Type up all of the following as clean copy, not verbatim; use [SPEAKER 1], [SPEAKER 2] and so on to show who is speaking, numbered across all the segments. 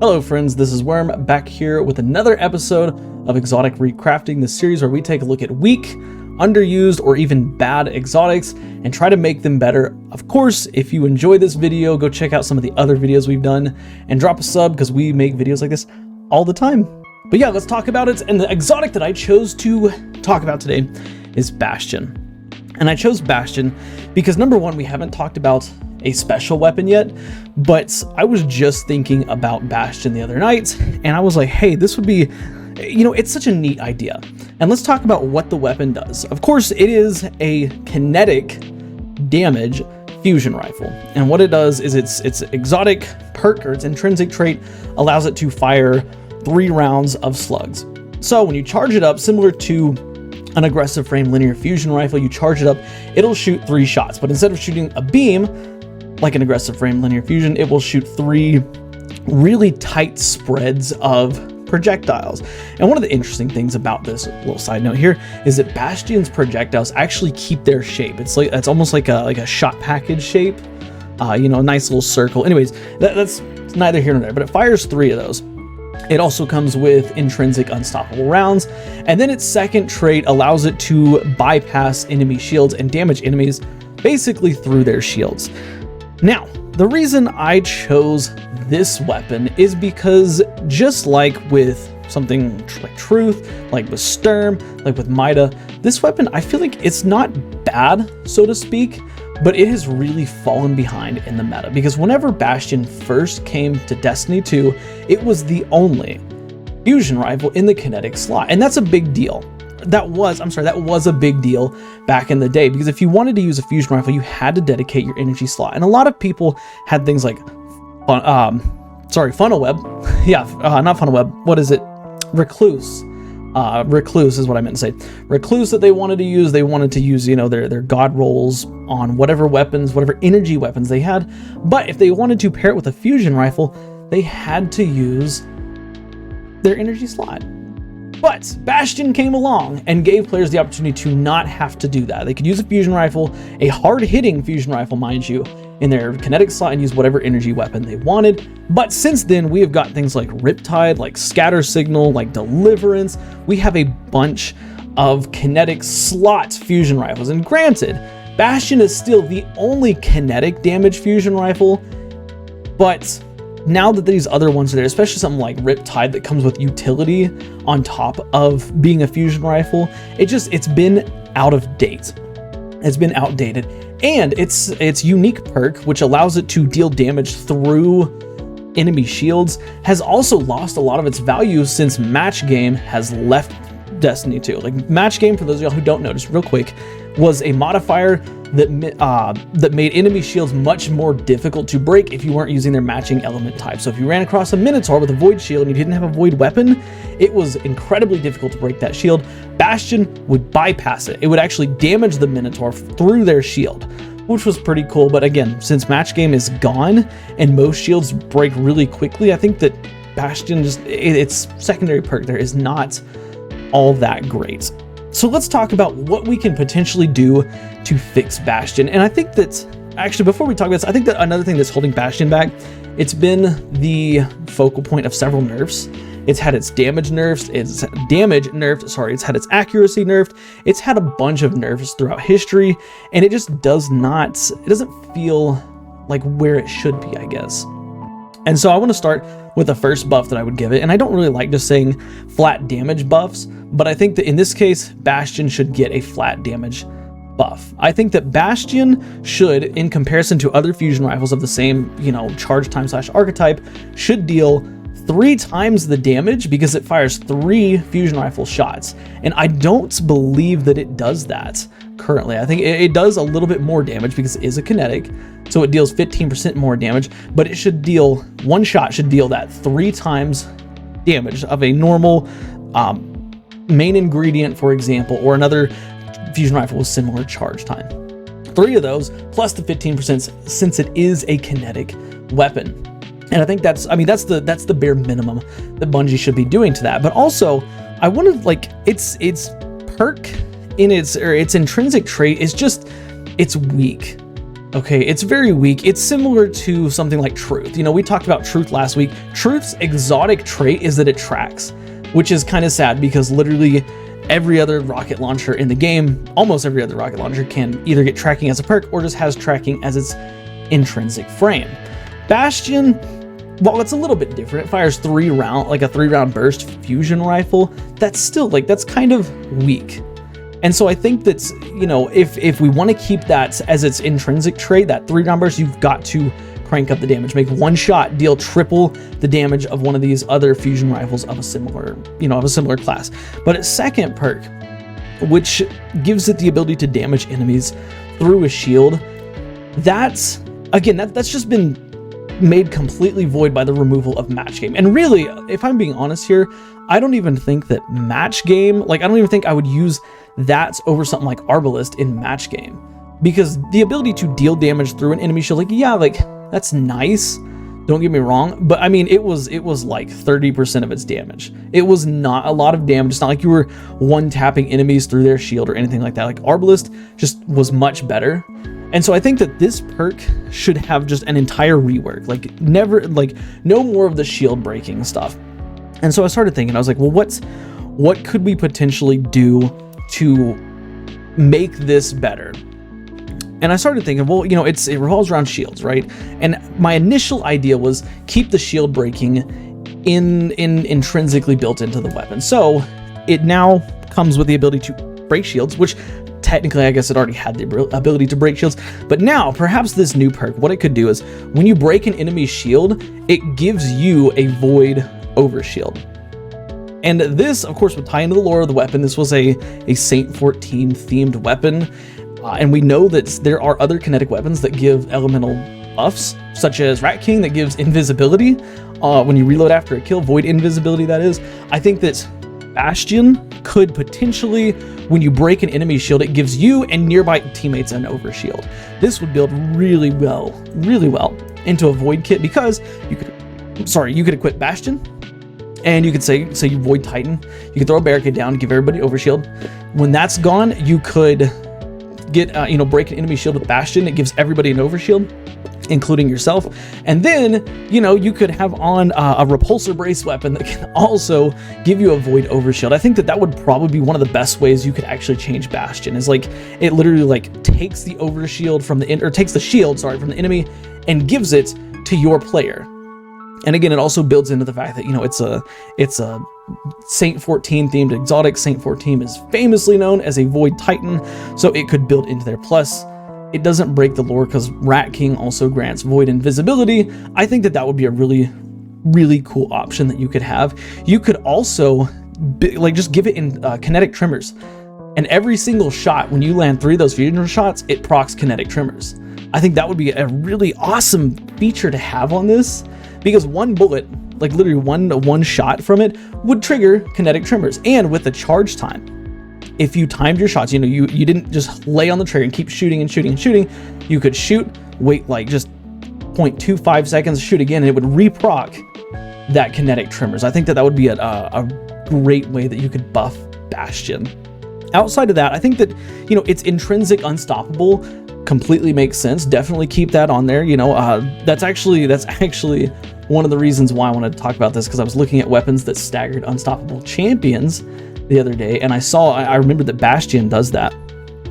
[SPEAKER 1] Hello friends, this is Worm back here with another episode of Exotic Recrafting, the series where we take a look at weak, underused, or even bad exotics and try to make them better. Of course, if you enjoy this video, go check out some of the other videos we've done and drop a sub because we make videos like this all the time. But yeah, let's talk about it. And the exotic that I chose to talk about today is Bastion. And I chose Bastion because number one, we haven't talked about a special weapon yet, but I was just thinking about Bastion the other night and I was like, hey, this would be, it's such a neat idea. And let's talk about what the weapon does. Of course, it is a kinetic damage fusion rifle. And what it does is its exotic perk, or its intrinsic trait, allows it to fire 3 rounds of slugs. So when you charge it up, similar to an aggressive frame linear fusion rifle, you charge it up, it'll shoot 3 shots, but instead of shooting a beam, like an aggressive frame linear fusion, it will shoot 3 really tight spreads of projectiles. And one of the interesting things about this, little side note here, is that Bastion's projectiles actually keep their shape. It's almost like a shot package shape, a nice little circle. Anyways, that's neither here nor there, but it fires 3 of those. It also comes with intrinsic unstoppable rounds, and then its second trait allows it to bypass enemy shields and damage enemies basically through their shields. Now, the reason I chose this weapon is because just like with something like Truth, like with Sturm, like with Mida, this weapon, I feel like it's not bad, so to speak, but it has really fallen behind in the meta, because whenever Bastion first came to Destiny 2, it was the only fusion rifle in the kinetic slot, and that's a big deal. That was a big deal back in the day, because if you wanted to use a fusion rifle, you had to dedicate your energy slot. And a lot of people had things like, funnel web. Yeah, not funnel web. What is it? Recluse. Recluse is what I meant to say. Recluse that they wanted to use. They wanted to use, their god rolls on whatever weapons, whatever energy weapons they had. But if they wanted to pair it with a fusion rifle, they had to use their energy slot. But Bastion came along and gave players the opportunity to not have to do that. They could use a fusion rifle, a hard-hitting fusion rifle, mind you, in their kinetic slot and use whatever energy weapon they wanted. But since then, we have got things like Riptide, like Scatter Signal, like Deliverance. We have a bunch of kinetic slot fusion rifles. And granted, Bastion is still the only kinetic damage fusion rifle, but now that these other ones are there, especially something like Riptide that comes with utility on top of being a fusion rifle, it's been out of date. It's been outdated. And its unique perk, which allows it to deal damage through enemy shields, has also lost a lot of its value since Match Game has left Destiny 2. Like, Match Game, for those of y'all who don't know, just real quick, was a modifier that made enemy shields much more difficult to break if you weren't using their matching element type. So if you ran across a Minotaur with a void shield and you didn't have a void weapon, it was incredibly difficult to break that shield. Bastion would bypass it. It would actually damage the Minotaur through their shield, which was pretty cool. But again, since Match Game is gone and most shields break really quickly, I think that Bastion its secondary perk there is not all that great. So let's talk about what we can potentially do to fix Bastion. And I think that, actually, before we talk about this, I think that another thing that's holding Bastion back, it's been the focal point of several nerfs. It's had its damage nerfed, it's had its accuracy nerfed, it's had a bunch of nerfs throughout history, and it just doesn't feel like where it should be, I guess. And so I want to start with the first buff that I would give it. And I don't really like just saying flat damage buffs, but I think that in this case, Bastion should get a flat damage buff. I think that Bastion should, in comparison to other fusion rifles of the same, charge time / archetype, should deal 3 times the damage because it fires 3 fusion rifle shots. And I don't believe that it does that currently. I think it does a little bit more damage because it is a kinetic, so it deals 15% more damage, but it should deal, one shot should deal that 3 times damage of a normal main ingredient, for example, or another fusion rifle with similar charge time. 3 of those plus the 15% since it is a kinetic weapon. And I think that's the bare minimum that Bungie should be doing to that. But also, I wanted, like, its perk in its intrinsic trait is just, it's weak. Okay, it's very weak. It's similar to something like Truth. You know, we talked about Truth last week. Truth's exotic trait is that it tracks, which is kind of sad because literally every other rocket launcher in the game, almost every other rocket launcher, can either get tracking as a perk or just has tracking as its intrinsic frame. Bastion, while it's a little bit different, it fires 3 round, like a 3-round burst fusion rifle. That's still like, that's kind of weak. And so I think that's, you know, if we want to keep that as its intrinsic trait, that 3-round burst, you've got to crank up the damage, make one shot, deal triple the damage of one of these other fusion rifles of a similar, you know, of a similar class. But its second perk, which gives it the ability to damage enemies through a shield, that's, again, that's just been made completely void by the removal of match game. And really, if I'm being honest here, I don't even think that match game, like I don't even think I would use that over something like Arbalist in match game, because the ability to deal damage through an enemy shield, like, yeah, like that's nice, don't get me wrong, but I mean, it was like 30% of its damage. It was not a lot of damage. It's not like you were one-tapping enemies through their shield or anything like that. Like Arbalist just was much better. And so I think that this perk should have just an entire rework, like never, like no more of the shield breaking stuff. And so I started thinking, I was like, well, what could we potentially do to make this better? And I started thinking, well, you know, it revolves around shields, right? And my initial idea was keep the shield breaking intrinsically built into the weapon. So it now comes with the ability to break shields, which technically, I guess it already had the ability to break shields, but now perhaps this new perk, what it could do is when you break an enemy's shield, it gives you a void overshield. And this, of course, would tie into the lore of the weapon. This was a Saint 14 themed weapon. And we know that there are other kinetic weapons that give elemental buffs, such as Rat King that gives invisibility when you reload after a kill, void invisibility, that is. I think that Bastion could potentially, when you break an enemy shield, it gives you and nearby teammates an overshield. This would build really well into a void kit, because you could equip Bastion, and you could say you void Titan, you could throw a barricade down, give everybody overshield. When that's gone, you could get break an enemy shield with Bastion. It gives everybody an overshield, including yourself. And then, you know, you could have on a repulsor brace weapon that can also give you a void overshield. I think that would probably be one of the best ways you could actually change Bastion, is like it literally like takes the overshield from takes the shield, from the enemy and gives it to your player. And again, it also builds into the fact that, you know, it's a Saint 14 themed exotic. Saint 14 is famously known as a void Titan, so it could build into there. Plus, it doesn't break the lore because Rat King also grants void invisibility. I think that would be a really, really cool option that you could have. You could also just give it in kinetic tremors, and every single shot, when you land 3 of those fusion shots, it procs kinetic tremors. I think that would be a really awesome feature to have on this, because one bullet, like literally one shot from it, would trigger kinetic tremors. And with the charge time, if you timed your shots, you know, you didn't just lay on the trigger and keep shooting and shooting and shooting, you could shoot, wait like just 0.25 seconds, shoot again, and it would reproc that kinetic tremors. I think that would be a great way that you could buff Bastion. Outside of that, I think that, you know, its intrinsic unstoppable completely makes sense. Definitely keep that on there. You know, that's actually one of the reasons why I wanted to talk about this, because I was looking at weapons that staggered unstoppable champions the other day, and I remember that Bastion does that.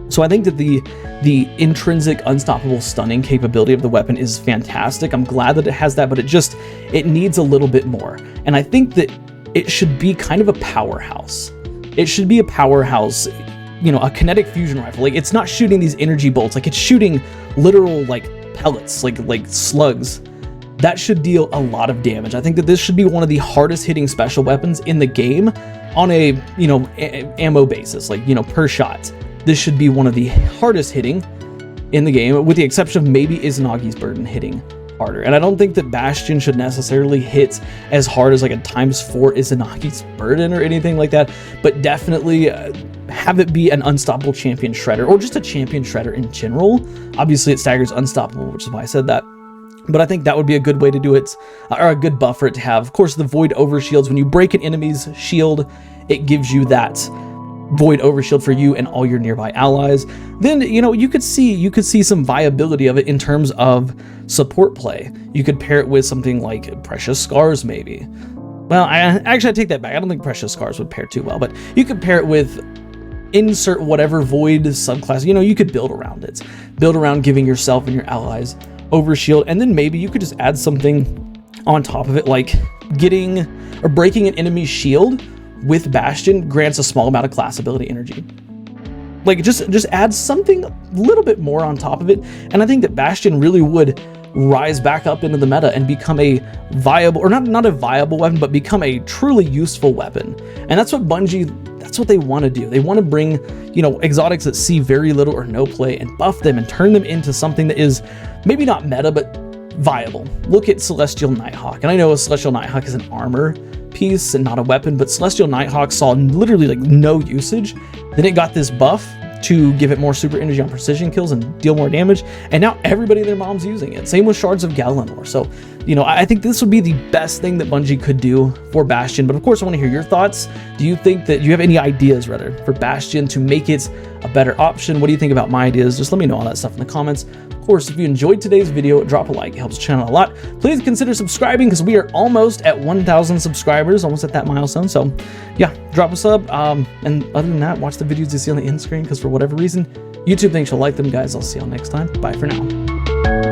[SPEAKER 1] So I think that the intrinsic unstoppable stunning capability of the weapon is fantastic. I'm glad that it has that, but it needs a little bit more. And I think that it should be kind of a powerhouse. It should be a powerhouse, you know, a kinetic fusion rifle. Like, it's not shooting these energy bolts, like it's shooting literal like pellets, like slugs. That should deal a lot of damage. I think that this should be one of the hardest hitting special weapons in the game on a, you know, ammo basis, like, you know, per shot. This should be one of the hardest hitting in the game, with the exception of maybe Izanagi's Burden hitting harder. And I don't think that Bastion should necessarily hit as hard as like a ×4 Izanagi's Burden or anything like that, but definitely have it be an unstoppable champion shredder, or just a champion shredder in general. Obviously it staggers unstoppable, which is why I said that. But I think that would be a good way to do it, or a good buff for it to have. Of course, the void overshields, when you break an enemy's shield, it gives you that void overshield for you and all your nearby allies, then you could see some viability of it in terms of support play. You could pair it with something like Precious Scars, maybe. Well, I take that back. I don't think Precious Scars would pair too well, but you could pair it with insert whatever void subclass. You could build around it. Build around giving yourself and your allies overshield, and then maybe you could just add something on top of it, like getting or breaking an enemy's shield with Bastion grants a small amount of class ability energy. Like just add something a little bit more on top of it, and I think that Bastion really would rise back up into the meta and become a viable, or not a viable weapon, but become a truly useful weapon. And that's what Bungie, that's what they want to do. They want to bring, exotics that see very little or no play and buff them and turn them into something that is maybe not meta, but viable. Look at Celestial Nighthawk. And I know a Celestial Nighthawk is an armor piece and not a weapon, but Celestial Nighthawk saw literally like no usage. Then it got this buff to give it more super energy on precision kills and deal more damage, and now everybody and their mom's using it. Same with Shards of Galanor. So, I think this would be the best thing that Bungie could do for Bastion, but of course I want to hear your thoughts. Do you think that you have any ideas, rather, for Bastion to make it a better option? What do you think about my ideas? Just let me know all that stuff in the comments. Of course, if you enjoyed today's video, drop a like. It helps the channel a lot. Please consider subscribing, because we are almost at 1,000 subscribers, almost at that milestone. So yeah, drop a sub. And other than that, watch the videos you see on the end screen, because for whatever reason, YouTube thinks you'll like them, guys. I'll see y'all next time. Bye for now.